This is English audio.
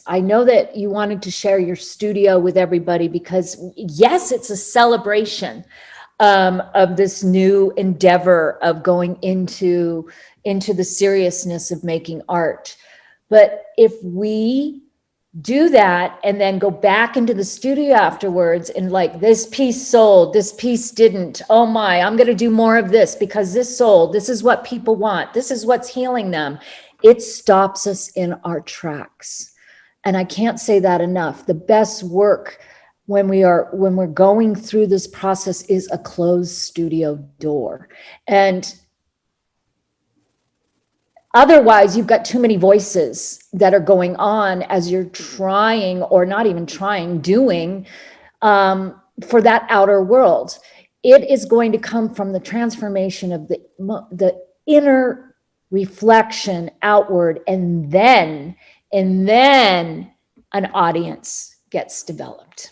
I know that you wanted to share your studio with everybody because yes, it's a celebration of this new endeavor of going into the seriousness of making art. But if we do that and then go back into the studio afterwards and like, this piece sold, this piece didn't, oh my, I'm going to do more of this because this sold, this is what people want, this is what's healing them, it stops us in our tracks. And I can't say that enough. The best work when we're going through this process is a closed studio door. And otherwise, you've got too many voices that are going on as you're trying, or not even trying, doing for that outer world. It is going to come from the transformation of the inner reflection outward, and then an audience gets developed.